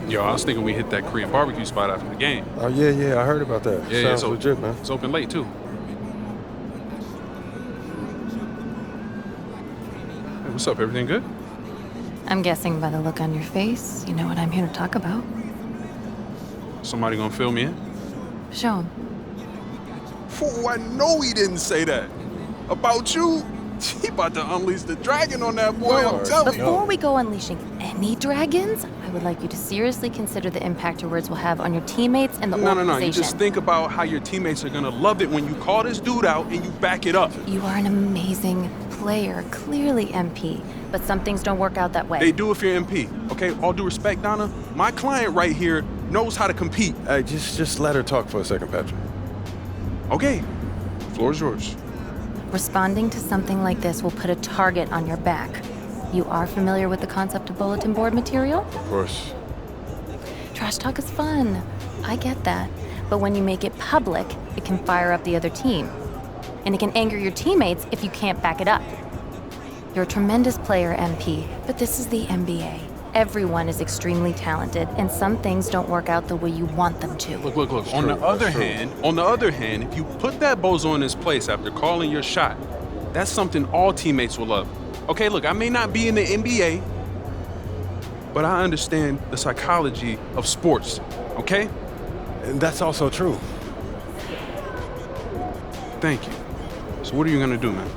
Yo, I was thinking we hit that Korean barbecue spot after the game. Oh, yeah, I heard about that. Yeah, Sounds it's legit, man. It's open late, too. Hey, what's up? Everything good? I'm guessing by the look on your face, you know what I'm here to talk about. Somebody gonna fill me in? Show him. Fool, I know he didn't say that. About you? He about to unleash the dragon on that boy, I'm telling you. Before we go unleashing any dragons, I would like you to seriously consider the impact your words will have on your teammates and the organization. No. You just think about how your teammates are gonna love it when you call this dude out and you back it up. You are an amazing player, clearly, MP. But some things don't work out that way. They do if you're MP, okay? All due respect, Donna, my client right here knows how to compete. Hey, just let her talk for a second, Patrick. Okay, floor is yours. Responding to something like this will put a target on your back. You are familiar with the concept of bulletin board material? Of course. Trash talk is fun. I get that. But when you make it public, it can fire up the other team. And it can anger your teammates if you can't back it up. You're a tremendous player, MP, but this is the NBA. Everyone is extremely talented, and some things don't work out the way you want them to. Look. On the other hand, if you put that bozo in his place after calling your shot, that's something all teammates will love. Okay, look, I may not be in the NBA, but I understand the psychology of sports, okay? And that's also true. Thank you. So what are you gonna do, man?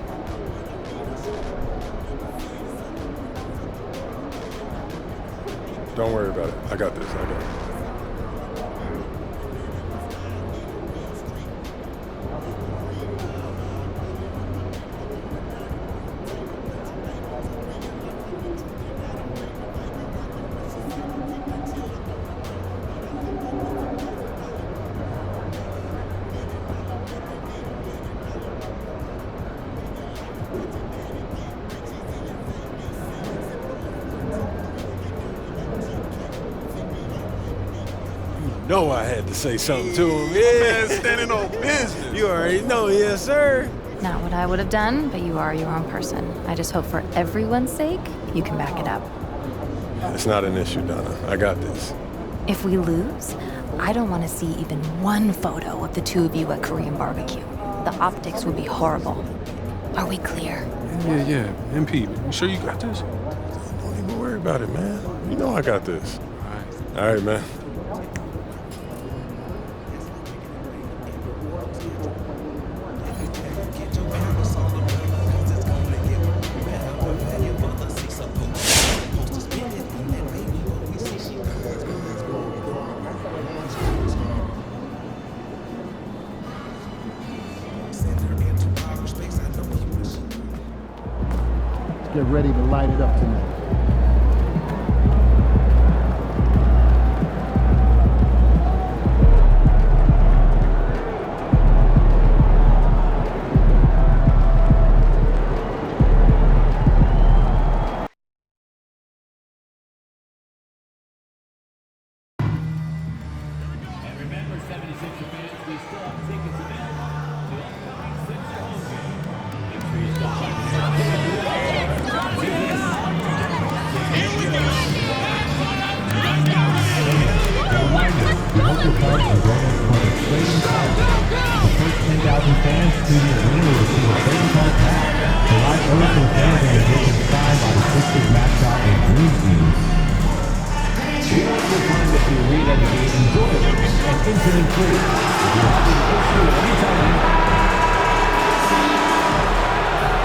Don't worry about it. I got this. No, I had to say something to him. Man, standing on business. You already know, yes, sir. Not what I would have done, but you are your own person. I just hope for everyone's sake, you can back it up. It's not an issue, Donna. I got this. If we lose, I don't want to see even one photo of the two of you at Korean barbecue. The optics would be horrible. Are we clear? Yeah. MP, you sure you got this? Don't even worry about it, man. You know I got this. All right, man. Get ready to light it up tonight.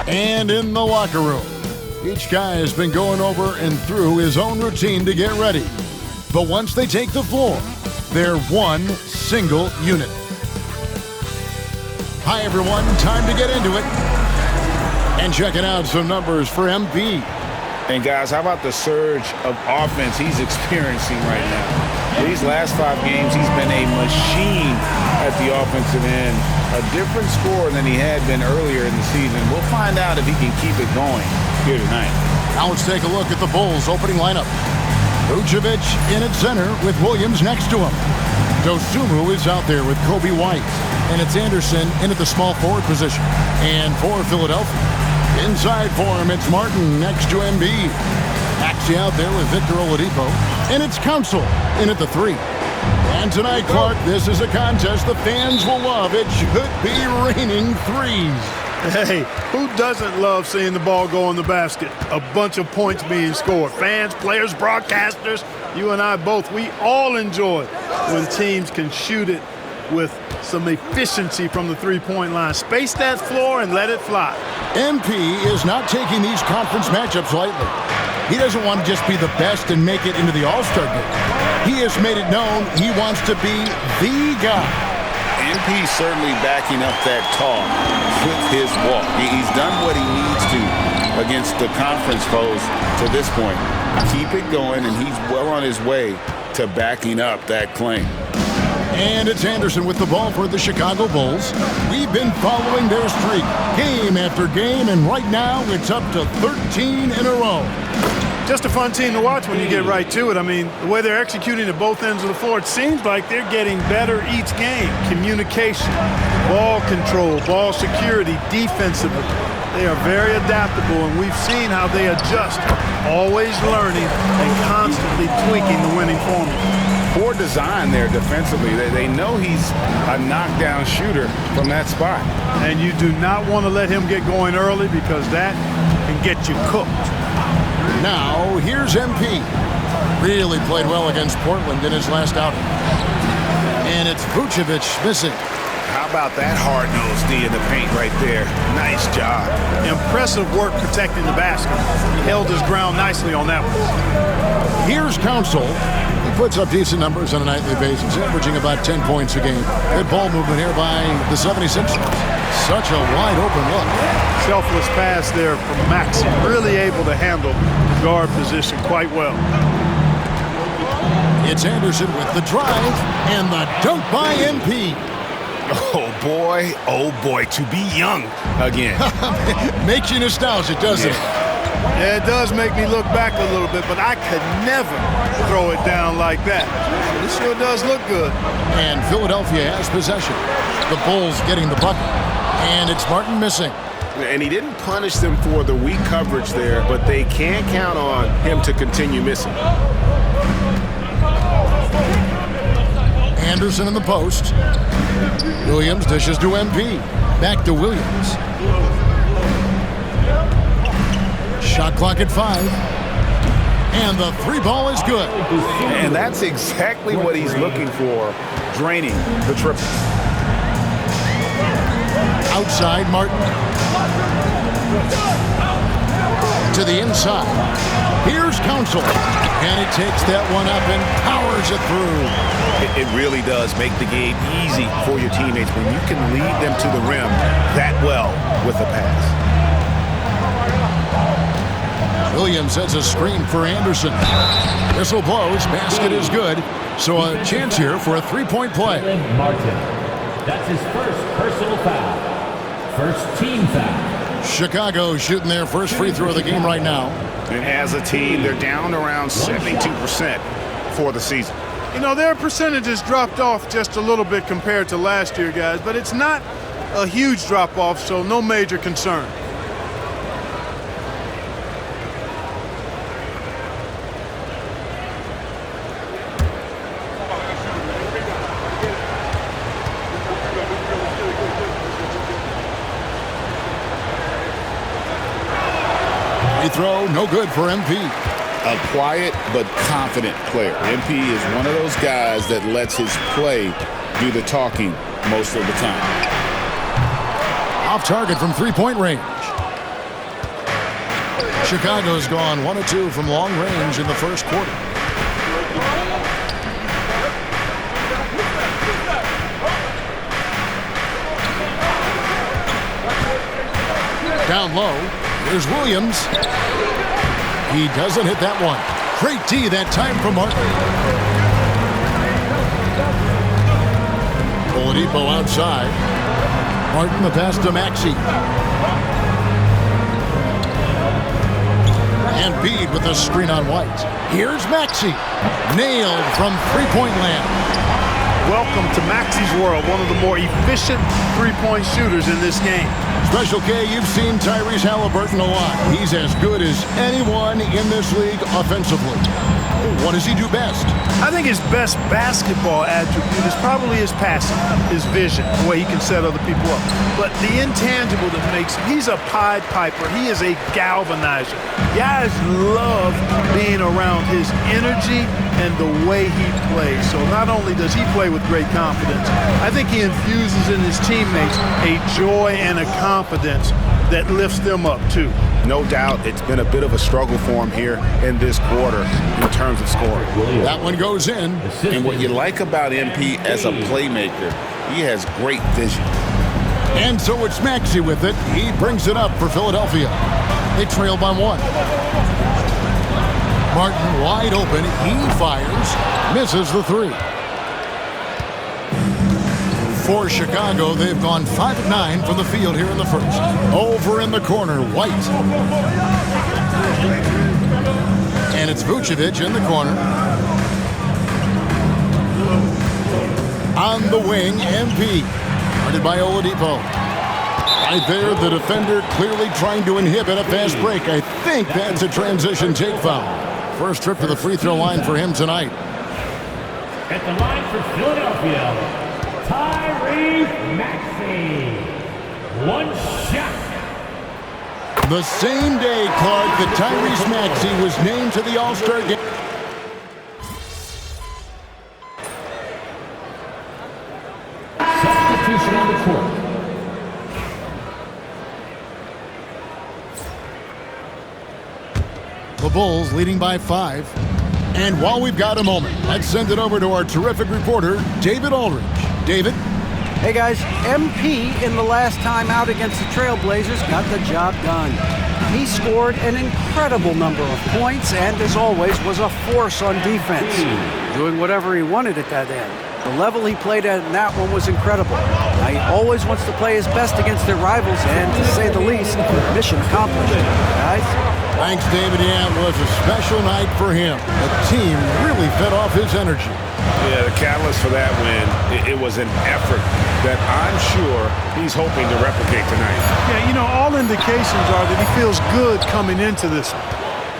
And in the locker room, each guy has been going over and through his own routine to get ready. But once they take the floor, they're one single unit. Hi, everyone. Time to get into it. And checking out some numbers for MP. And guys, how about the surge of offense he's experiencing right now? These last 5 games, he's been a machine at the offensive end. A different score than he had been earlier in the season. We'll find out if he can keep it going here tonight. Now let's take a look at the Bulls' opening lineup. Vucevic in at center with Williams next to him. Dosunmu is out there with Kobe White. And it's Anderson in at the small forward position. And for Philadelphia, inside for him, it's Martin next to Embiid. Maxey out there with Victor Oladipo. And it's Council in at the 3. And tonight, Clark, this is a contest the fans will love. It should be raining threes. Hey, who doesn't love seeing the ball go in the basket? A bunch of points being scored. Fans, players, broadcasters, you and I both, we all enjoy when teams can shoot it with some efficiency from the three-point line. Space that floor and let it fly. MP is not taking these conference matchups lightly. He doesn't want to just be the best and make it into the All-Star game. He has made it known he wants to be the guy. MP certainly backing up that talk with his walk. He's done what he needs to against the conference foes to this point. Keep it going, and he's well on his way to backing up that claim. And it's Anderson with the ball for the Chicago Bulls. We've been following their streak game after game, and right now it's up to 13 in a row. Just a fun team to watch when you get right to it. I mean, the way they're executing at both ends of the floor, it seems like they're getting better each game. Communication, ball control, ball security, defensively. They are very adaptable, and we've seen how they adjust, always learning and constantly tweaking the winning formula. Poor design there defensively. They know he's a knockdown shooter from that spot. And you do not want to let him get going early because that can get you cooked. Now, here's MP. Really played well against Portland in his last outing. And it's Vucevic missing. How about that hard-nosed D in the paint right there? Nice job. Impressive work protecting the basket. He held his ground nicely on that one. Here's Council. He puts up decent numbers on a nightly basis, averaging about 10 points a game. Good ball movement here by the 76ers. Such a wide-open look. Selfless pass there from Maxey. Really able to handle the guard position quite well. It's Anderson with the drive and the dunk by MP. Oh boy, to be young again. Makes you nostalgic, doesn't it? Yeah, it does make me look back a little bit, but I could never throw it down like that. This sure does look good. And Philadelphia has possession. The Bulls getting the bucket. And it's Martin missing. And he didn't punish them for the weak coverage there, but they can't count on him to continue missing. Anderson in the post. Williams dishes to MP. Back to Williams. Shot clock at 5. And the three ball is good. And that's exactly what he's looking for, draining the triple. Outside Martin. To the inside. Here's Council. And he takes that one up and powers it through. It really does make the game easy for your teammates when you can lead them to the rim that well with a pass. Williams sets a screen for Anderson. Whistle blows. Basket is good. So a chance here for a three-point play. Martin. That's his first personal foul. First team foul. Chicago shooting their first free throw of the game right now. And as a team, they're down around 72% for the season. You know, their percentages dropped off just a little bit compared to last year, guys, but it's not a huge drop-off, so no major concern. Free throw, no good for MP. A quiet but confident player. MP is one of those guys that lets his play do the talking most of the time. Off target from three-point range. Chicago's gone 1 of 2 from long range in the first quarter. Down low, here's Williams. He doesn't hit that one. Great D that time from Martin. Oladipo outside. Martin the pass to Maxey. And Bede with the screen on White. Here's Maxey. Nailed from three-point land. Welcome to Maxey's world, one of the more efficient three-point shooters in this game. Special K, you've seen Tyrese Halliburton a lot. He's as good as anyone in this league offensively. what does he do best? I think his best basketball attribute is probably his passing, his vision, the way he can set other people up. But the intangible that makes him, he's a Pied Piper. He is a galvanizer. Guys love being around his energy and the way he plays. So not only does he play with great confidence, I think he infuses in his teammates a joy and a confidence that lifts them up too. No doubt it's been a bit of a struggle for him here in this quarter in terms of scoring. That one goes in. And what you like about MP as a playmaker, he has great vision. And so it's Maxey with it. He brings it up for Philadelphia. They trail by 1. Martin wide open. He fires. Misses the 3. For Chicago, they've gone 5 of 9 from the field here in the first. Over in the corner, White. And it's Vucevic in the corner. On the wing, MP. Guarded by Oladipo. Right there, the defender clearly trying to inhibit a fast break. I think that's a transition take foul. First trip to the free throw line for him tonight. At the line for Philadelphia, Tyrese Maxey. 1 shot. The same day, Clark, that Tyrese Maxey was named to the All-Star game. Substitution on the court. The Bulls leading by 5. And while we've got a moment, let's send it over to our terrific reporter, David Aldridge. David? Hey guys, MP in the last time out against the Trailblazers got the job done. He scored an incredible number of points and, as always, was a force on defense, doing whatever he wanted at that end. The level he played at in that one was incredible. Now, he always wants to play his best against their rivals, and to say the least, mission accomplished. Guys? Thanks, David. Yeah, it was a special night for him. The team really fed off his energy. Yeah, the catalyst for that win, it was an effort that I'm sure he's hoping to replicate tonight. Yeah, you know, all indications are that he feels good coming into this one.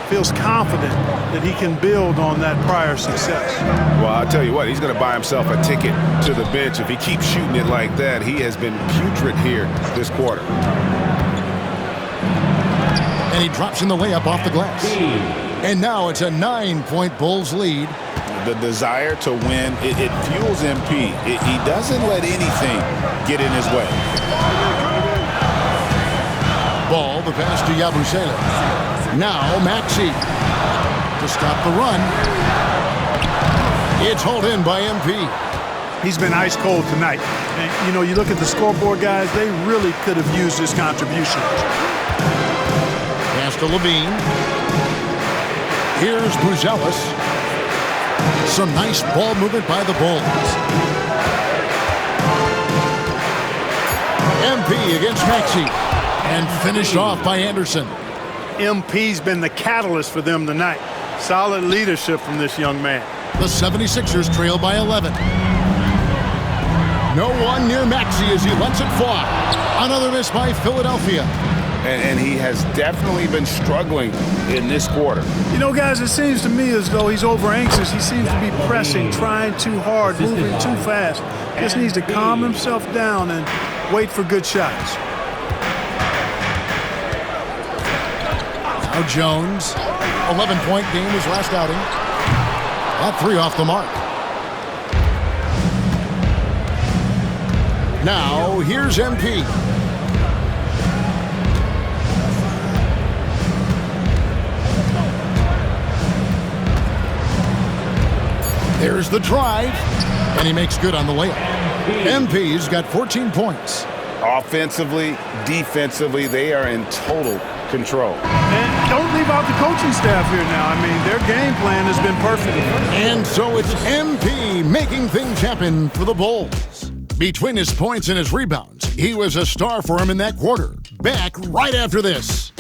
Feels confident that he can build on that prior success. Well, I'll tell you what, he's going to buy himself a ticket to the bench. If he keeps shooting it like that, he has been putrid here this quarter. And he drops in the layup off the glass. And now it's a 9-point Bulls lead. The desire to win, it fuels MP. He doesn't let anything get in his way. Ball, the pass to Yabusele. Now Maxey to stop the run. It's hauled in by MP. He's been ice cold tonight. And, you know, you look at the scoreboard, guys, they really could have used his contribution. Pass to Levine. Here's Buzelis. Some nice ball movement by the Bulls. MP against Maxey. And finished off by Anderson. MP's been the catalyst for them tonight. Solid leadership from this young man. The 76ers trail by 11. No one near Maxey as he lets it fly. Another miss by Philadelphia. And he has definitely been struggling in this quarter. You know, guys, it seems to me as though he's over anxious. He seems to be pressing, trying too hard, moving too fast. Just needs to calm himself down and wait for good shots. Now Jones, 11-point game his last outing. That 3 off the mark. Now here's MP. There's the drive, and he makes good on the layup. MP's got 14 points. Offensively, defensively, they are in total control. And don't leave out the coaching staff here now. I mean, their game plan has been perfect. And so it's MP making things happen for the Bulls. Between his points and his rebounds, he was a star for him in that quarter. Back right after this.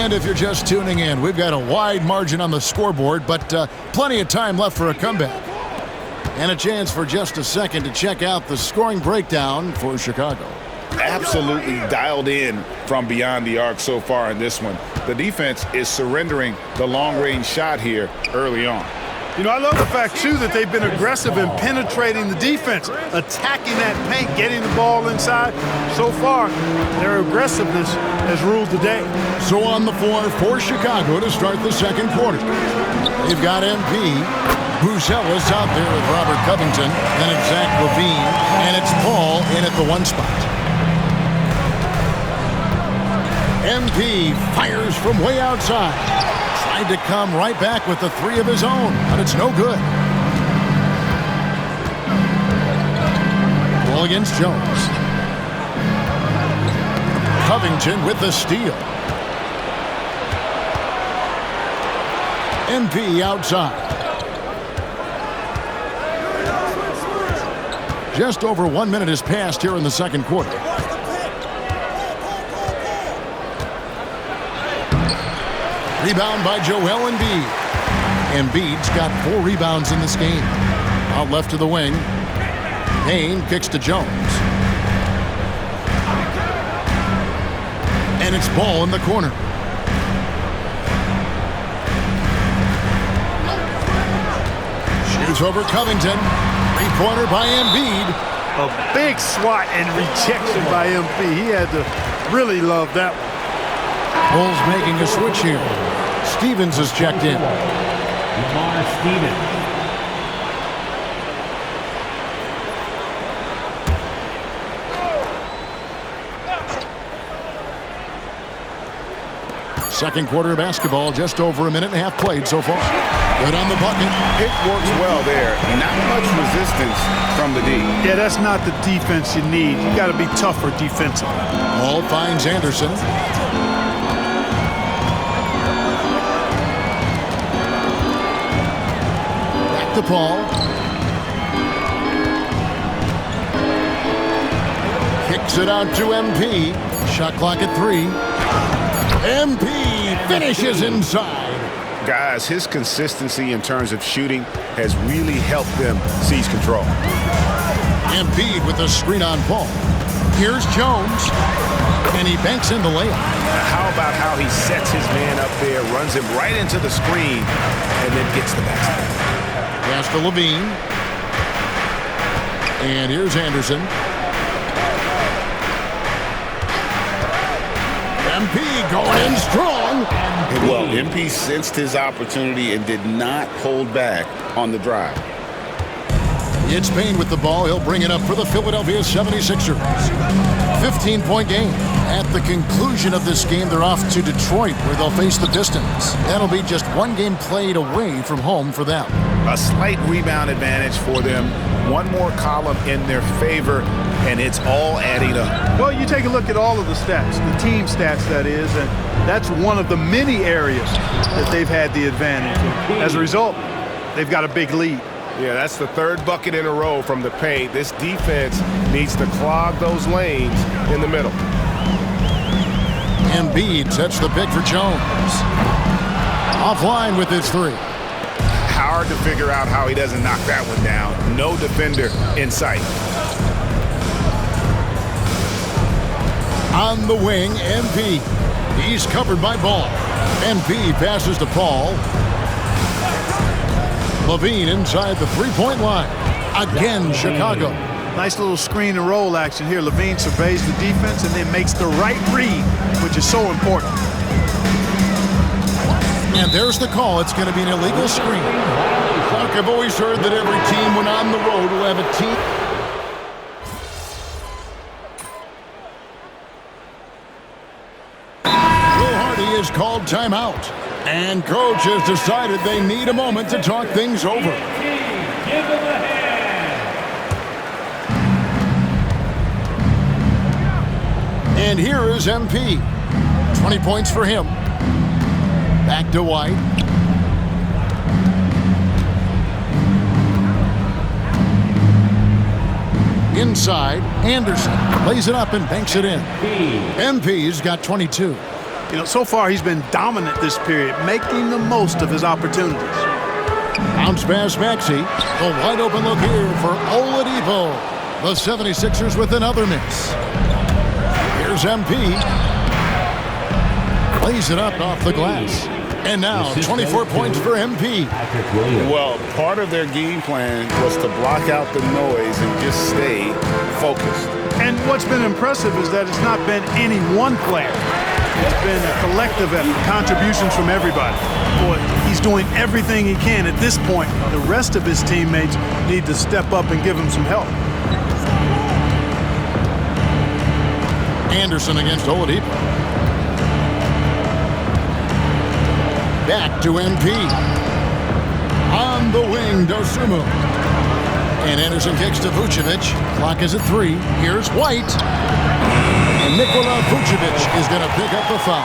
And if you're just tuning in, we've got a wide margin on the scoreboard, but plenty of time left for a comeback. And a chance for just a second to check out the scoring breakdown for Chicago. Absolutely dialed in from beyond the arc so far in this one. The defense is surrendering the long-range shot here early on. You know, I love the fact, too, that they've been aggressive in penetrating the defense, attacking that paint, getting the ball inside. So far, their aggressiveness has ruled the day. So on the floor for Chicago to start the second quarter. They've got MP. Buzelis out there with Robert Covington. Then it's Zach LaVine. And it's Paul in at the 1 spot. MP fires from way outside. Tried to come right back with the 3 of his own, but it's no good. Ball against Jones. Covington with the steal. MP outside. Just over 1 minute has passed here in the second quarter. Rebound by Joel Embiid. Embiid's got 4 rebounds in this game. Out left to the wing. Payne kicks to Jones. And it's Ball in the corner. Shoots over Covington. 3-pointer by Embiid. A big swat and rejection by MP. He had to really love that one. Bulls making a switch here. Stevens has checked in. Lamar Stevens. Second quarter of basketball, just over a minute and a half played so far. Good on the bucket. It works well there. Not much resistance from the D. Yeah, that's not the defense you need. You got to be tougher defensively. Ball finds Anderson. Back to Paul. Kicks it out to MP. Shot clock at 3. MP finishes inside. Guys, his consistency in terms of shooting has really helped them seize control. Embiid with the screen on Paul. Here's Jones. And he banks in the layup. Now, how about how he sets his man up there, runs him right into the screen, and then gets the basket. Pass to LaVine. And here's Anderson. MP going in strong. Well, MP sensed his opportunity and did not hold back on the drive. It's Payne with the ball. He'll bring it up for the Philadelphia 76ers. 15-point game. At the conclusion of this game, they're off to Detroit, where they'll face the Pistons. That'll be just 1 game played away from home for them. A slight rebound advantage for them. 1 more column in their favor, and it's all adding up. Well, you take a look at all of the stats, the team stats, that is, and that's one of the many areas that they've had the advantage. As a result, they've got a big lead. Yeah, that's the 3rd bucket in a row from the paint. This defense needs to clog those lanes in the middle. Embiid sets the pick for Jones. Offline with his 3. Hard to figure out how he doesn't knock that one down. No defender in sight. On the wing, MP. He's covered by Ball. MP passes to Paul. LaVine inside the 3-point line. Again, Chicago. Nice little screen and roll action here. LaVine surveys the defense and then makes the right read, which is so important. And there's the call. It's going to be an illegal screen. Look, I've always heard that every team when on the road will have a team. Joe Hardy is called timeout. And coach has decided they need a moment to talk things over. Give him a hand. And here is MP. 20 points for him. Back to White. Inside, Anderson lays it up and banks it in. MP's got 22. You know, so far he's been dominant this period, making the most of his opportunities. Bounce pass Maxey. A wide open look here for Oladipo. The 76ers with another miss. Here's MP. Plays it up off the glass. And now 24 points for MP. Well, part of their game plan was to block out the noise and just stay focused. And what's been impressive is that it's not been any one player. It's been a collective effort, contributions from everybody. Boy, he's doing everything he can at this point. The rest of his teammates need to step up and give him some help. Anderson against Oladipo. Back to MP. On the wing, Dosunmu. And Anderson kicks to Vucevic. Clock is at 3. Here's White. And Nikola Vucevic is going to pick up the foul.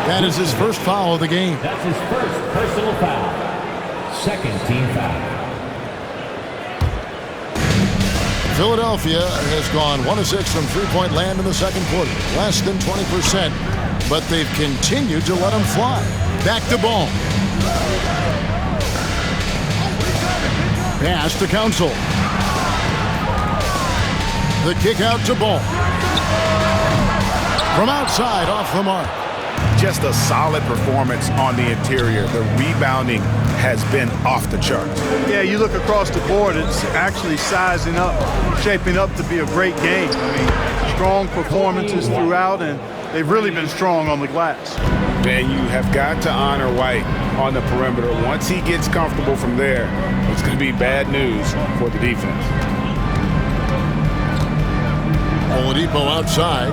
That is his first foul of the game. That's his first personal foul. Second team foul. Philadelphia has gone 1 of 6 from three-point land in the second quarter. Less than 20%. But they've continued to let them fly. Back to Ball. Pass to Council. The kick out to Ball. From outside, off the mark. Just a solid performance on the interior. The rebounding has been off the charts. Yeah, you look across the board, it's actually sizing up, shaping up to be a great game. I mean, strong performances throughout, and they've really been strong on the glass. And you have got to honor White on the perimeter. Once he gets comfortable from there, it's going to be bad news for the defense. Oladipo outside.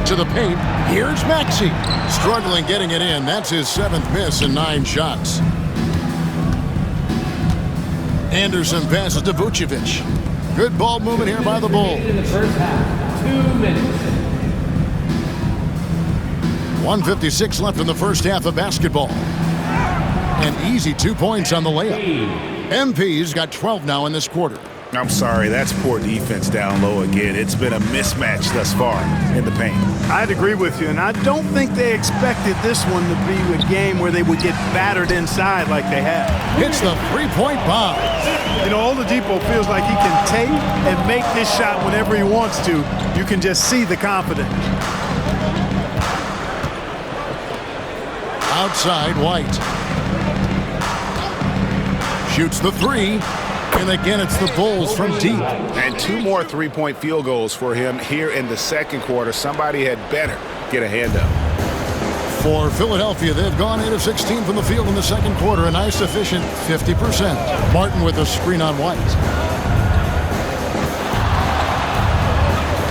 To the paint. Here's Maxey. Struggling getting it in. That's his 7th miss in 9 shots. Anderson passes to Vucevic. Good ball movement here by the Bulls. In the first half, 2 minutes. 1:56 left in the first half of basketball. An easy 2 points on the layup. MP's got 12 now in this quarter. I'm sorry, that's poor defense down low again. It's been a mismatch thus far in the paint. I'd agree with you, and I don't think they expected this one to be a game where they would get battered inside like they have. Hits the three-point bomb. You know, Oladipo feels like he can take and make this shot whenever he wants to. You can just see the confidence. Outside, White. Shoots the 3. And again, it's the Bulls from deep. And 2 more three-point field goals for him here in the second quarter. Somebody had better get a hand up. For Philadelphia, they've gone 8 of 16 from the field in the second quarter. A nice, efficient 50%. Martin with a screen on White.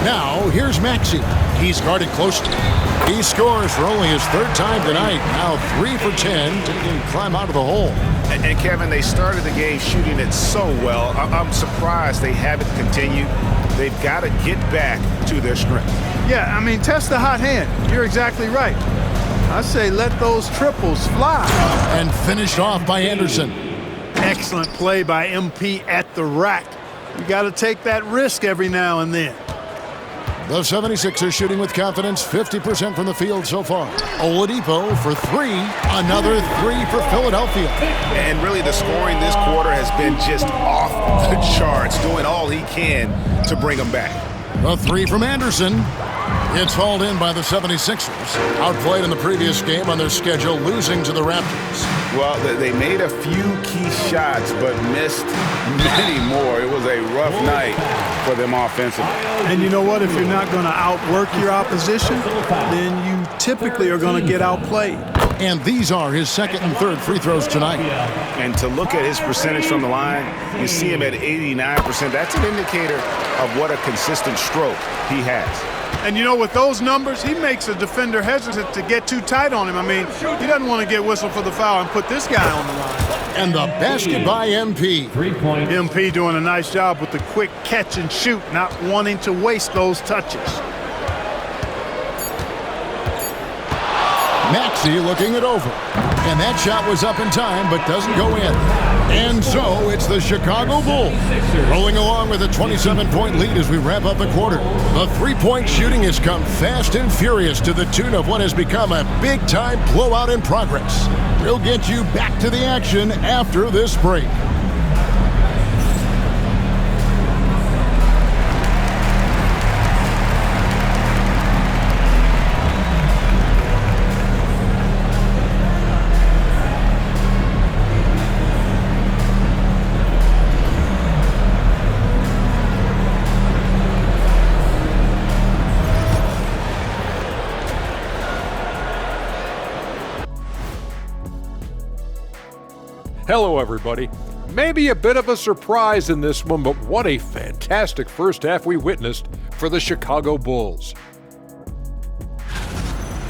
Now, here's Maxey. He's guarded closely. He scores for only his 3rd time tonight. Now 3 for 10 to climb out of the hole. And Kevin, they started the game shooting it so well. I'm surprised they haven't continued. They've got to get back to their strength. Yeah, I mean, test the hot hand. You're exactly right. I say let those triples fly. And finished off by Anderson. Excellent play by MP at the rack. You got to take that risk every now and then. The 76ers shooting with confidence, 50% from the field so far. Oladipo for 3. Another 3 for Philadelphia. And really the scoring this quarter has been just off the charts, doing all he can to bring them back. A 3 from Anderson. It's hauled in by the 76ers. Outplayed in the previous game on their schedule, losing to the Raptors. Well, they made a few key shots, but missed many more. It was a rough night for them offensively. And you know what? If you're not going to outwork your opposition, then you typically are going to get outplayed. And these are his 2nd and 3rd free throws tonight. And to look at his percentage from the line, you see him at 89%. That's an indicator of what a consistent stroke he has. And you know, with those numbers, he makes a defender hesitant to get too tight on him. I mean, he doesn't want to get whistled for the foul and put this guy on the line. And the basket by MP. 3 points. MP doing a nice job with the quick catch and shoot, not wanting to waste those touches. Maxey looking it over. And that shot was up in time, but doesn't go in. And so it's the Chicago Bulls rolling along with a 27-point lead as we wrap up the quarter. The three-point shooting has come fast and furious to the tune of what has become a big-time blowout in progress. We'll get you back to the action after this break. Hello, everybody. Maybe a bit of a surprise in this one, but what a fantastic first half we witnessed for the Chicago Bulls.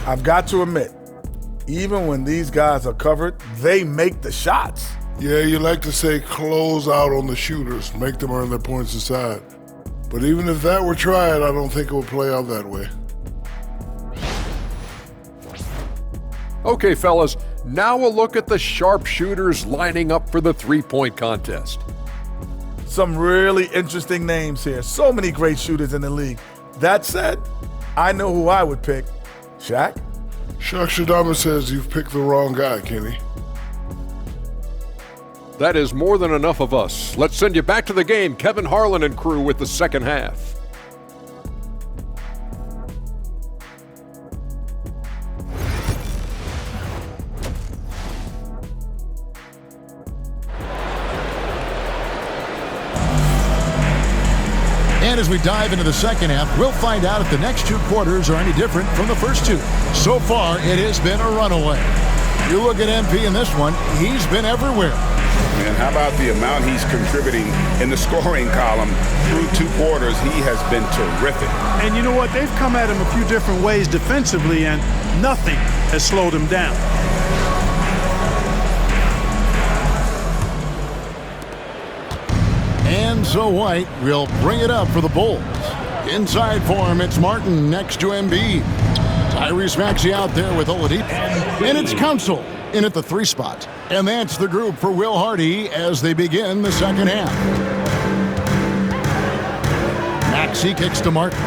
I've got to admit, even when these guys are covered, they make the shots. Yeah, you like to say close out on the shooters, make them earn their points inside. But even if that were tried, I don't think it would play out that way. Okay, fellas, now we'll look at the sharpshooters lining up for the three-point contest. Some really interesting names here. So many great shooters in the league. That said, I know who I would pick. Shaq? Shaq Shadama says you've picked the wrong guy, Kenny. That is more than enough of us. Let's send you back to the game, Kevin Harlan and crew, with the second half. And as we dive into the second half, we'll find out if the next two quarters are any different from the first two. So far, it has been a runaway. You look at MP in this one, he's been everywhere. Man, how about the amount he's contributing in the scoring column through two quarters? He has been terrific. And you know what? They've come at him a few different ways defensively, and nothing has slowed him down. And so White will bring it up for the Bulls. Inside for him, it's Martin next to Embiid. Tyrese Maxey out there with Oladipo. And it's Council in at the three spot. And that's the group for Will Hardy as they begin the second half. Maxey kicks to Martin.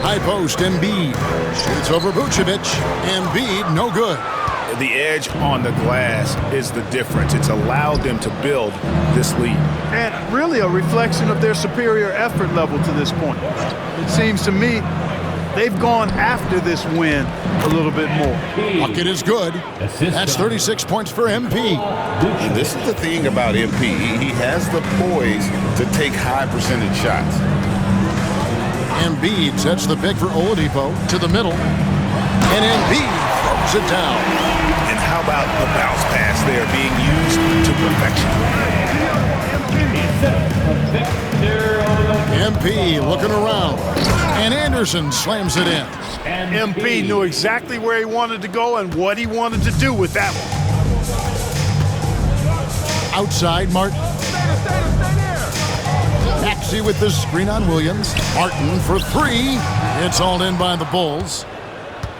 High post, Embiid. Shoots over Vucevic. Embiid, no good. The edge on the glass is the difference. It's allowed them to build this lead. And really a reflection of their superior effort level to this point. It seems to me they've gone after this win a little bit more. Bucket is good. That's 36 points for MP. And this is the thing about MP. He has the poise to take high percentage shots. Embiid sets the pick for Oladipo to the middle. And Embiid throws it down. And how about the bounce pass there being used to perfection? MP looking around. And Anderson slams it in. MP knew exactly where he wanted to go and what he wanted to do with that one. Outside, Martin. Maxey with the screen on Williams. Martin for three. It's all in by the Bulls.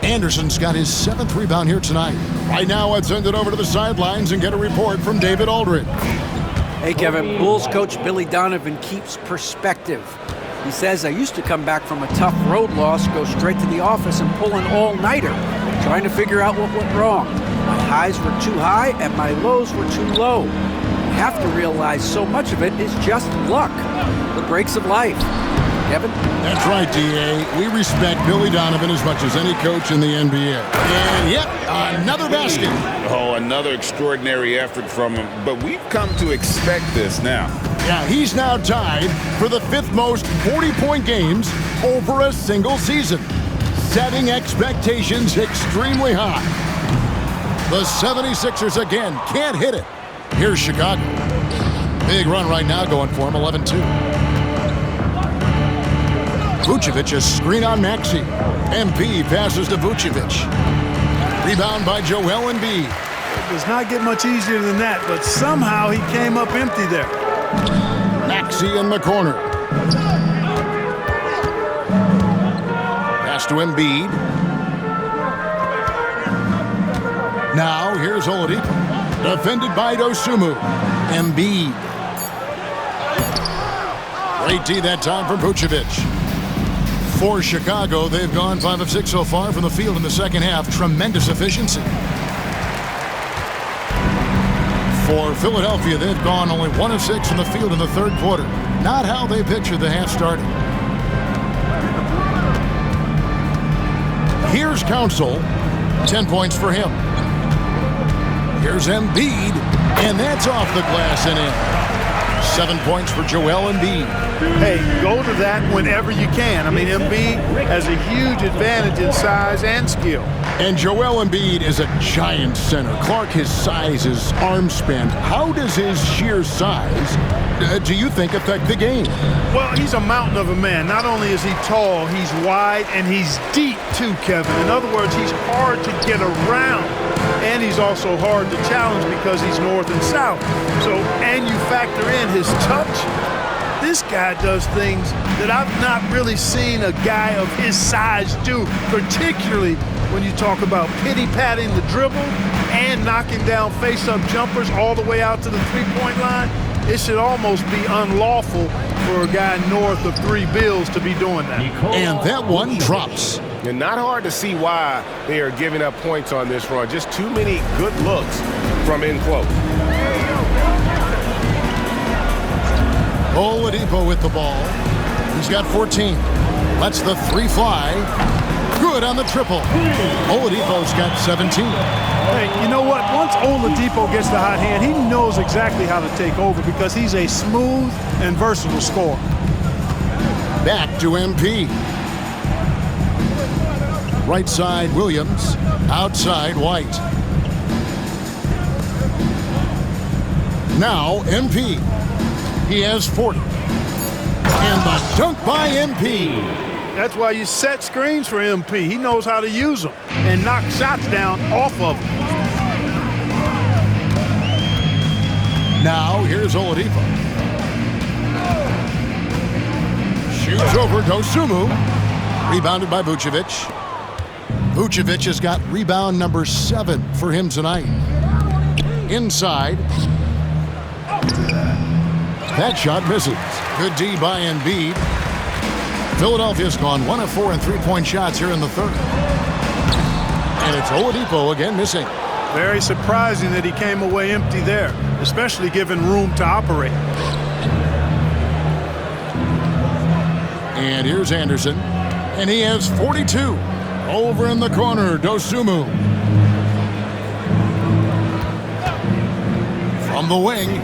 Anderson's got his 7th rebound here tonight. Right now, let's send it over to the sidelines and get a report from David Aldridge. Hey, Kevin. Bulls coach Billy Donovan keeps perspective. He says, I used to come back from a tough road loss, go straight to the office and pull an all-nighter, trying to figure out what went wrong. My highs were too high and my lows were too low. You have to realize so much of it is just luck, the breaks of life. Kevin? That's right, D.A. We respect Billy Donovan as much as any coach in the NBA. And yep, another basket. Oh, another extraordinary effort from him. But we've come to expect this now. Yeah, he's now tied for the 5th most 40-point games over a single season, setting expectations extremely high. The 76ers again can't hit it. Here's Chicago. Big run right now going for him, 11-2. Vucevic, a screen on Maxey. MP passes to Vucevic. Rebound by Joel Embiid. It does not get much easier than that, but somehow he came up empty there. Maxey in the corner. Pass to Embiid. Now, here's Oladipo. Defended by Dosunmu. Embiid. Great D that time from Vucevic. For Chicago, they've gone 5 of 6 so far from the field in the second half. Tremendous efficiency. For Philadelphia, they've gone only 1 of 6 from the field in the third quarter. Not how they pictured the half starting. Here's Council. 10 points for him. Here's Embiid, and that's off the glass and in. 7 points for Joel Embiid. Hey, go to that whenever you can. I mean, Embiid has a huge advantage in size and skill. And Joel Embiid is a giant center. Clark, his size, his arm span. How does his sheer size, do you think, affect the game? Well, he's a mountain of a man. Not only is he tall, he's wide, and he's deep too, Kevin. In other words, he's hard to get around. And he's also hard to challenge because he's north and south. So, and you factor in his touch, this guy does things that I've not really seen a guy of his size do, particularly when you talk about pity-patting the dribble and knocking down face-up jumpers all the way out to the three-point line. It should almost be unlawful for a guy north of 3 bills to be doing that. And that one drops. And not hard to see why they are giving up points on this run. Just too many good looks from in close. Oladipo with the ball. He's got 14. Lets the 3 fly. Good on the triple. Oladipo's got 17. Hey, you know what? Once Oladipo gets the hot hand, he knows exactly how to take over because he's a smooth and versatile scorer. Back to MP. Right side, Williams. Outside, White. Now, MP. He has 40. And the dunk by MP. That's why you set screens for MP. He knows how to use them and knock shots down off of them. Now, here's Oladipo. Shoots over Dosunmu. Rebounded by Vucevic. Vucevic has got rebound number 7 for him tonight. Inside. That shot misses. Good D by Embiid. Philadelphia's gone 1 of 4 in three-point shots here in the third. And it's Oladipo again missing. Very surprising that he came away empty there, especially given room to operate. And here's Anderson. And he has 42. Over in the corner, Dosunmu. From the wing,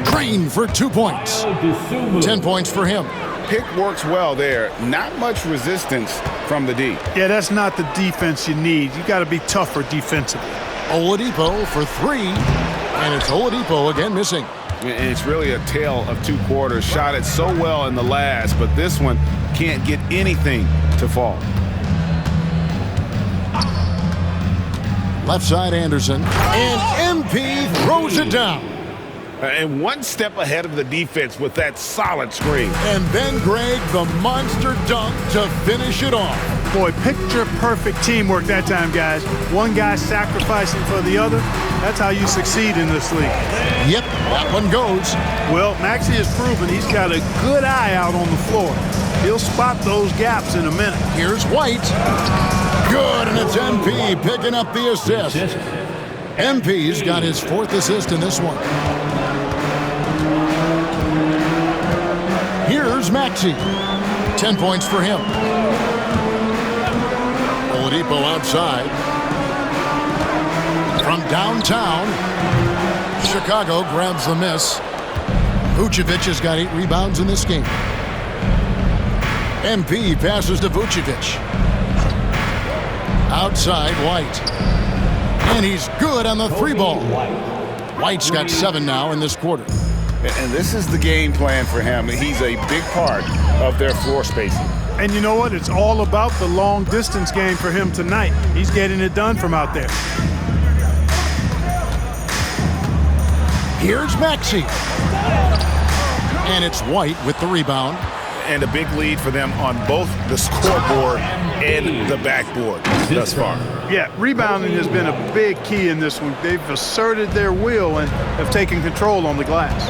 Crane for 2 points. 10 points for him. Pick works well there. Not much resistance from the D. Yeah, that's not the defense you need. You got to be tougher defensively. Oladipo for 3. And it's Oladipo again missing. And it's really a tale of 2 quarters. Shot it so well in the last, but this one can't get anything to fall. Left side, Anderson. And MP throws it down. And one step ahead of the defense with that solid screen. And then Greg, the monster dunk to finish it off. Boy, picture-perfect teamwork that time, guys. One guy sacrificing for the other. That's how you succeed in this league. Yep, that one goes. Well, Maxey has proven he's got a good eye out on the floor. He'll spot those gaps in a minute. Here's White. Good, and it's MP picking up the assist. MP's got his 4th assist in this one. Here's Maxey. 10 points for him. Oladipo outside. From downtown, Chicago grabs the miss. Vucevic has got 8 rebounds in this game. MP passes to Vucevic. Outside, White. And he's good on the 3 ball. White's got 7 now in this quarter. And this is the game plan for him. He's a big part of their floor spacing. And you know what? It's all about the long distance game for him tonight. He's getting it done from out there. Here's Maxey. And it's White with the rebound. And a big lead for them on both the scoreboard and the backboard thus far. Yeah, rebounding has been a big key in this one. They've asserted their will and have taken control on the glass.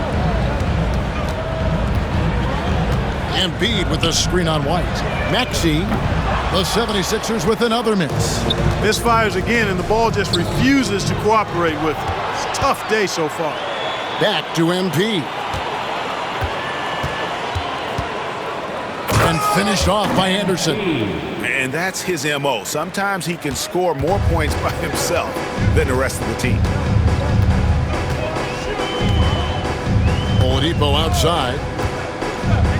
Embiid with the screen on White. Maxey, the 76ers with another miss. Misfires again, and the ball just refuses to cooperate with it. It's a tough day so far. Back to MP. And finished off by Anderson. And that's his MO. Sometimes he can score more points by himself than the rest of the team. Oladipo outside.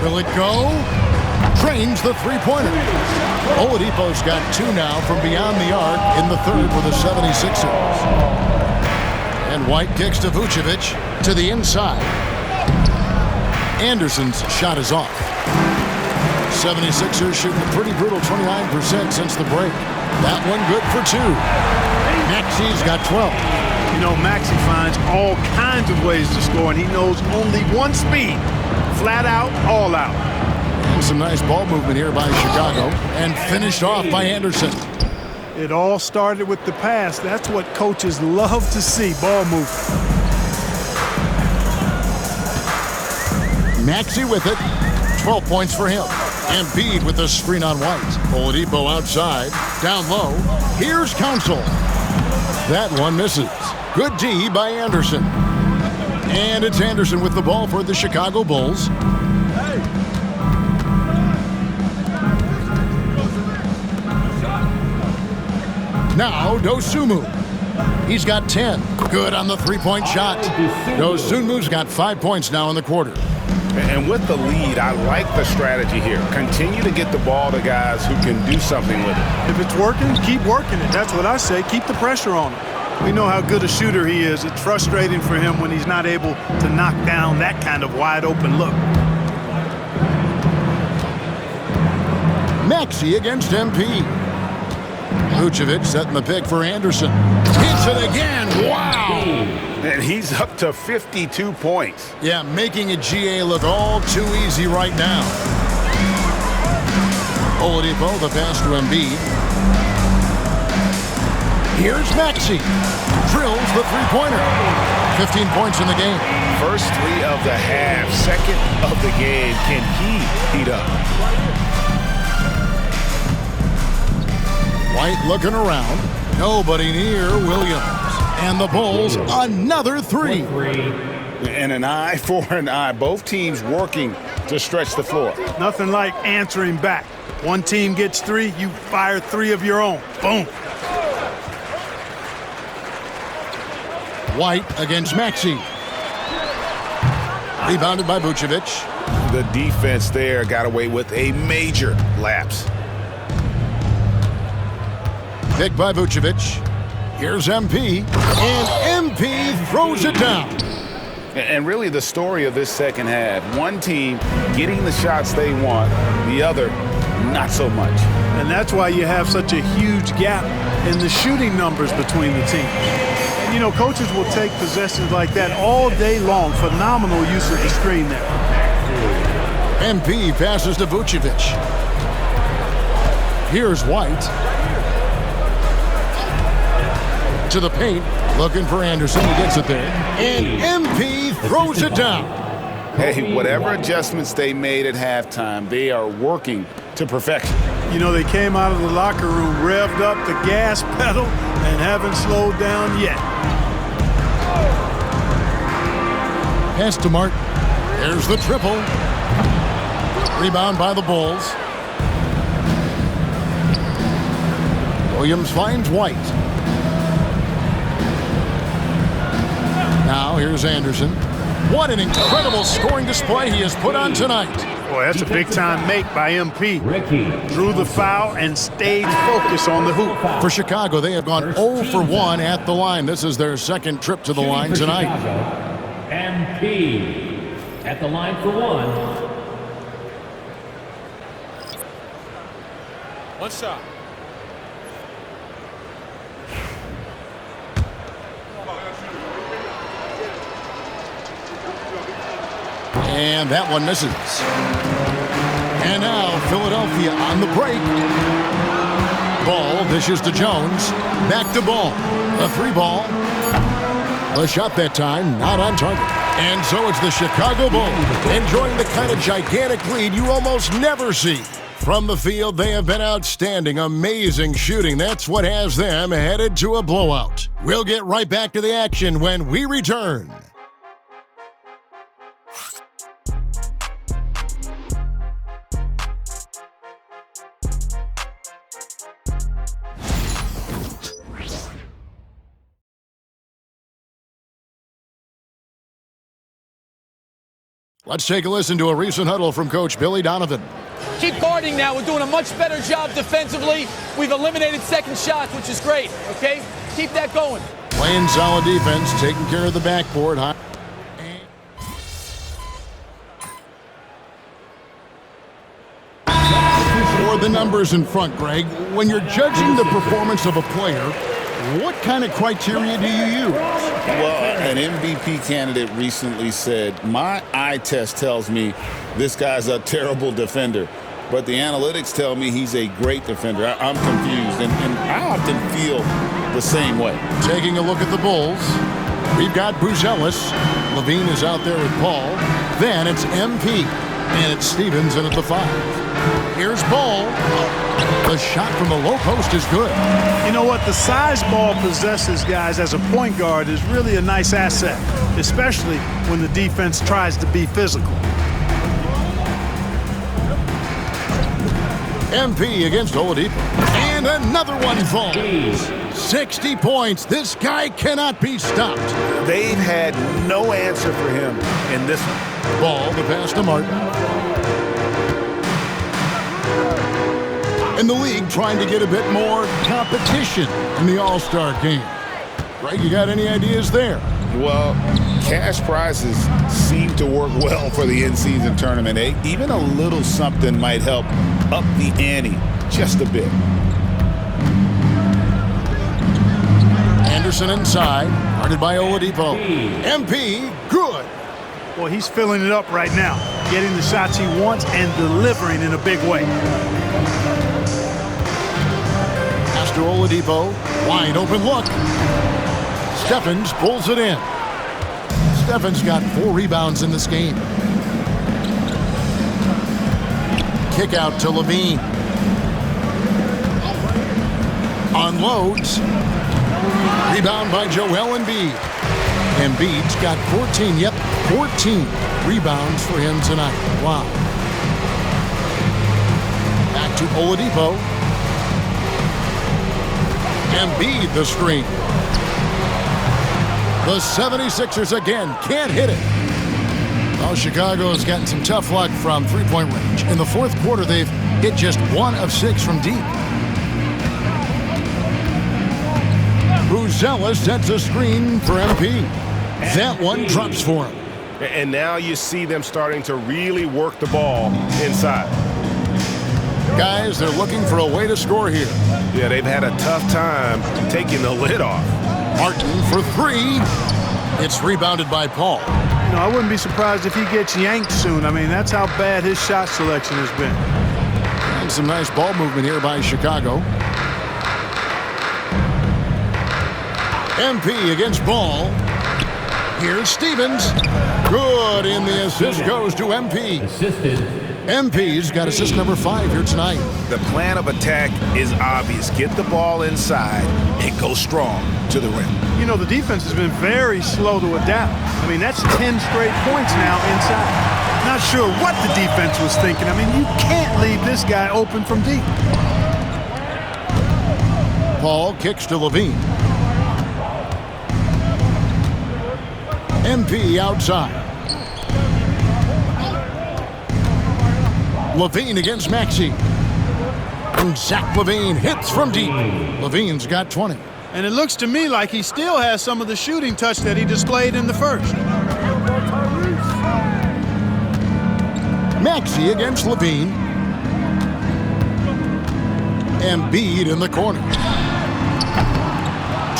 Will it go? Drains the three-pointer. Oladipo's got 2 now from beyond the arc in the third for the 76ers. And White kicks to Vucevic to the inside. Anderson's shot is off. 76ers shooting a pretty brutal 29% since the break. That one good for 2. Maxey's got 12. You know, Maxey finds all kinds of ways to score, and he knows only one speed. Flat out, all out. And some nice ball movement here by Chicago. And finished off by Anderson. It all started with the pass. That's what coaches love to see, ball movement. Maxey with it. 12 points for him. Embiid with the screen on White. Oladipo outside. Down low. Here's Council. That one misses. Good D by Anderson. And it's Anderson with the ball for the Chicago Bulls. Now Dosunmu. He's got 10. Good on the three-point shot. Dosunmu's got 5 points now in the quarter. And with the lead, I like the strategy here. Continue to get the ball to guys who can do something with it. If it's working, keep working it. That's what I say. Keep the pressure on him. We know how good a shooter he is. It's frustrating for him when he's not able to knock down that kind of wide-open look. Maxey against MP. Vucevic setting the pick for Anderson. Hits it again. Wow! And he's up to 52 points. Yeah, making a GA look all too easy right now. Oladipo, the pass to Embiid. Here's Maxey. Drills the three-pointer. 15 points in the game. First 3 of the half, second of the game. Can he heat up? White looking around. Nobody near Williams. And the Bulls, another 3. And an eye for an eye. Both teams working to stretch the floor. Nothing like answering back. One team gets 3, you fire 3 of your own. Boom. White against Maxey. Rebounded by Vucevic. The defense there got away with a major lapse. Picked by Vucevic. Here's MP. And MP throws it down. And really the story of this second half, one team getting the shots they want, the other not so much. And that's why you have such a huge gap in the shooting numbers between the teams. And, you know, coaches will take possessions like that all day long. Phenomenal use of the screen there. MP passes to Vucevic. Here's White. To the paint, looking for Anderson. He gets it there. And MP throws it down. Hey, whatever adjustments they made at halftime, they are working to perfection. You know, they came out of the locker room, revved up the gas pedal, and haven't slowed down yet. Pass to Martin. There's the triple. Rebound by the Bulls. Williams finds White. Now here's Anderson. What an incredible scoring display he has put on tonight. Boy, that's a big-time make by MP. Drew the foul and stayed focused on the hoop. For Chicago, they have gone 0 for 1 at the line. This is their second trip to the line tonight. MP at the line for 1. One shot. And that one misses. Philadelphia on the break. Ball dishes to Jones. Back to Ball. A 3-ball. The shot that time, not on target. And so it's the Chicago Bulls enjoying the kind of gigantic lead you almost never see. From the field, they have been outstanding, amazing shooting. That's what has them headed to a blowout. We'll get right back to the action when we return. Let's take a listen to a recent huddle from Coach Billy Donovan. Keep guarding now. We're doing a much better job defensively. We've eliminated second shots, which is great, okay? Keep that going. Playing solid defense, taking care of the backboard. Or the numbers in front, Greg. When you're judging the performance of a player, what kind of criteria do you use? Well, an MVP candidate recently said, my eye test tells me this guy's a terrible defender, but the analytics tell me he's a great defender. I'm confused, and I often feel the same way. Taking a look at the Bulls, we've got Buzelis. Levine is out there with Paul. Then it's MP, and it's Stevens in at the 5. Here's Ball. The shot from the low post is good. You know what? The size Ball possesses, guys, as a point guard is really a nice asset, especially when the defense tries to be physical. MP against Oladipo. And another one falls. 60 points. This guy cannot be stopped. They've had no answer for him in this one. Ball to pass to Martin. And the league trying to get a bit more competition in the All-Star game. Greg, you got any ideas there? Well, cash prizes seem to work well for the in-season tournament. Even a little something might help up the ante just a bit. Anderson inside, guarded by Oladipo. MP, good. Well, he's filling it up right now, getting the shots he wants and delivering in a big way. Pass to Oladipo, wide open look. Stephens pulls it in. Stephens got 4 rebounds in this game. Kick out to Levine. Unloads. Rebound by Joel Embiid. Embiid's got 14, 14 rebounds for him tonight. Wow. Back to Oladipo. Embiid the screen. The 76ers again can't hit it. Well, Chicago has gotten some tough luck from three-point range. In the fourth quarter, they've hit just 1 of 6 from deep. Buzelis sets a screen for MP. That one drops for him. And now you see them starting to really work the ball inside. Guys, they're looking for a way to score here. Yeah, they've had a tough time taking the lid off. Martin for 3. It's rebounded by Paul. You know, I wouldn't be surprised if he gets yanked soon. I mean, that's how bad his shot selection has been. And some nice ball movement here by Chicago. MP against Ball. Here's Stevens. Good, and the assist goes to MP. MP's got assist number 5 here tonight. The plan of attack is obvious. Get the ball inside and go strong to the rim. You know, the defense has been very slow to adapt. I mean, that's 10 straight points now inside. Not sure what the defense was thinking. I mean, you can't leave this guy open from deep. Paul kicks to Levine. MP outside. Levine against Maxey. And Zach Levine hits from deep. Levine's got 20. And it looks to me like he still has some of the shooting touch that he displayed in the first. Maxey against Levine. Embiid in the corner.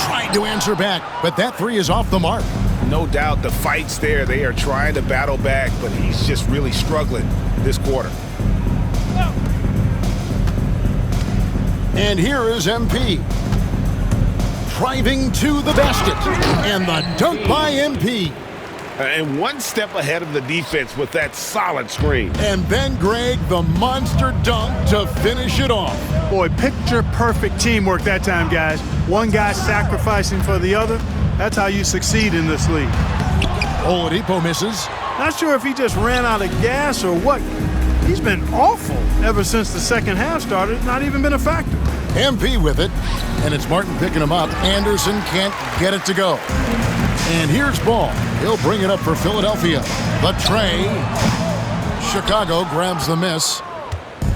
Tried to answer back, but that 3 is off the mark. No doubt the fight's there. They are trying to battle back, but he's just really struggling this quarter. And here is MP. Driving to the basket. And the dunk by MP. And one step ahead of the defense with that solid screen. And then Greg, the monster dunk to finish it off. Boy, picture-perfect teamwork that time, guys. One guy sacrificing for the other. That's how you succeed in this league. Oladipo misses. Not sure if he just ran out of gas or what. He's been awful ever since the second half started. Not even been a factor. MP with it. And it's Martin picking him up. Anderson can't get it to go. And here's Ball. He'll bring it up for Philadelphia. The tray. Chicago grabs the miss.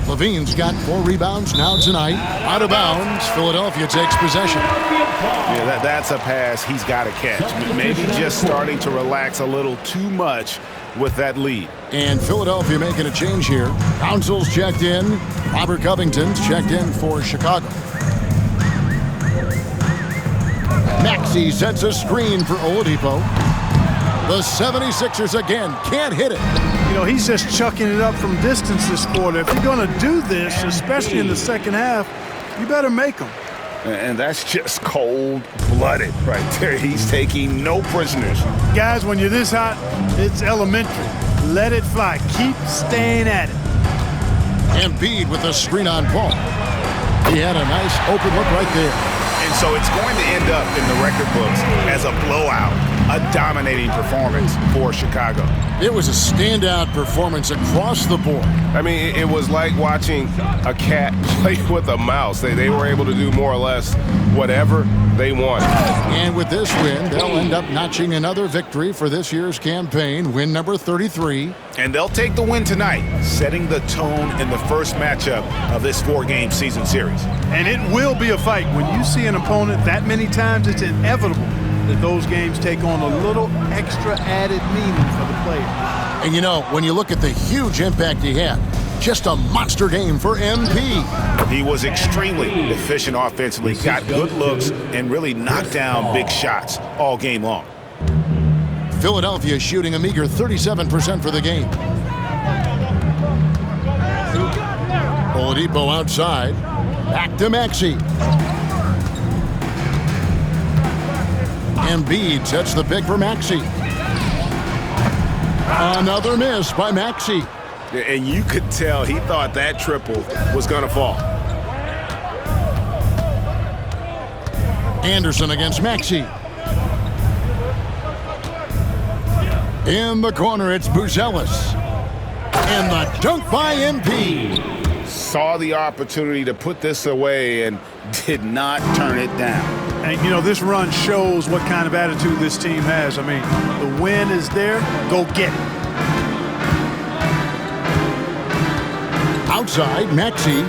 Levine's got 4 rebounds now tonight. Out of bounds. Philadelphia takes possession. Yeah, that's a pass he's got to catch. Maybe just starting to relax a little too much with that lead. And Philadelphia making a change here. Council's checked in. Robert Covington's checked in for Chicago. Maxey sets a screen for Oladipo. The 76ers again can't hit it. You know, he's just chucking it up from distance this quarter. If you're going to do this, especially in the second half, you better make them. And that's just cold-blooded right there. He's taking no prisoners. Guys, when you're this hot, it's elementary. Let it fly. Keep staying at it. Embiid with the screen on Paul. He had a nice open look right there. And so it's going to end up in the record books as a blowout, a dominating performance for Chicago. It was a standout performance across the board. I mean, it was like watching a cat play with a mouse. They were able to do more or less whatever they wanted. And with this win, they'll end up notching another victory for this year's campaign, win number 33. And they'll take the win tonight, setting the tone in the first matchup of this 4-game season series. And it will be a fight. When you see an opponent that many times, it's inevitable that those games take on a little extra added meaning for the player. And you know, when you look at the huge impact he had, just a monster game for MP. He was extremely efficient offensively, got good looks, and really knocked down big shots all game long. Philadelphia shooting a meager 37% for the game. Oladipo outside. Back to Maxey. Embiid sets the pick for Maxey. Another miss by Maxey. And you could tell he thought that triple was going to fall. Anderson against Maxey. In the corner, it's Buzelis. And the dunk by MP. Saw the opportunity to put this away and did not turn it down. And, you know, this run shows what kind of attitude this team has. I mean, the win is there. Go get it. Outside, Maxey.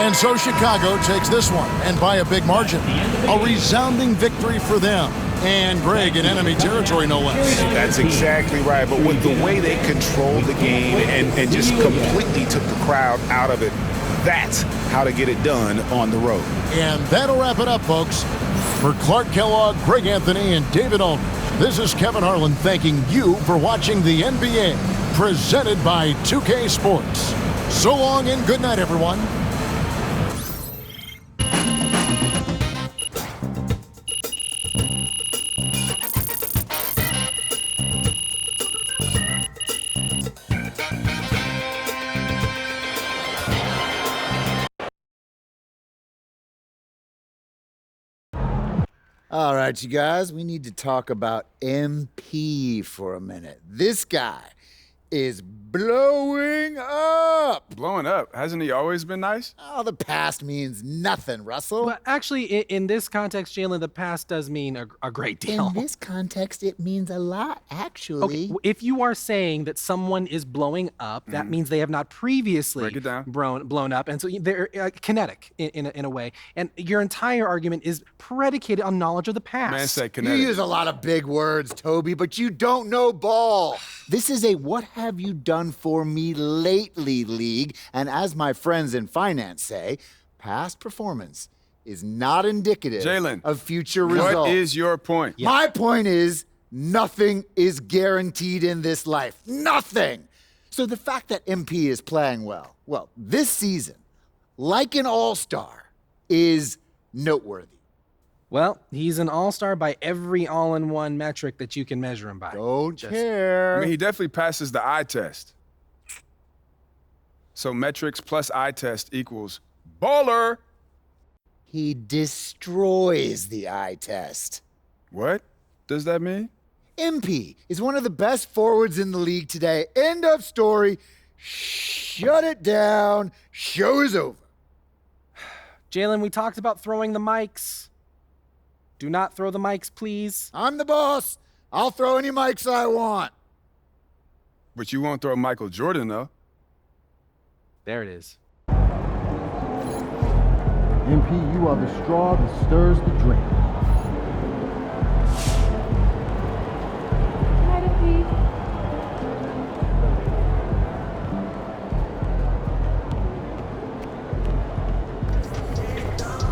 And so Chicago takes this one, and by a big margin. A resounding victory for them. And Greg in enemy territory, no less. That's exactly right. But with the way they controlled the game and just completely took the crowd out of it, that's how to get it done on the road. And that'll wrap it up, folks. For Clark Kellogg, Greg Anthony, and David Aldridge, this is Kevin Harlan thanking you for watching the NBA, presented by 2K Sports. So long and good night, everyone. All right, you guys, we need to talk about MP for a minute. This guy is blowing up. Blowing up? Hasn't he always been nice? Oh, the past means nothing, Russell. Well, actually, in this context, Jalen, the past does mean a great deal. In this context, it means a lot, actually. Okay, if you are saying that someone is blowing up, that means they have not previously blown up, and so they're kinetic in a way. And your entire argument is predicated on knowledge of the past. Man said kinetic. You use a lot of big words, Toby, but you don't know ball. This is a what have you done for me lately league, and as my friends in finance say, past performance is not indicative of future results. What is your point? My point is nothing is guaranteed in this life. Nothing. So the fact that MP is playing well, this season, like an all-star, is noteworthy. Well, he's an all-star by every all-in-one metric that you can measure him by. Don't care. I mean, he definitely passes the eye test. So metrics plus eye test equals baller. He destroys the eye test. What does that mean? MP is one of the best forwards in the league today. End of story. Shut it down. Show is over. Jalen, we talked about throwing the mics. Do not throw the mics, please. I'm the boss. I'll throw any mics I want. But you won't throw Michael Jordan, though. There it is. MP, you are the straw that stirs the drink.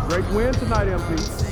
Great win tonight, MP.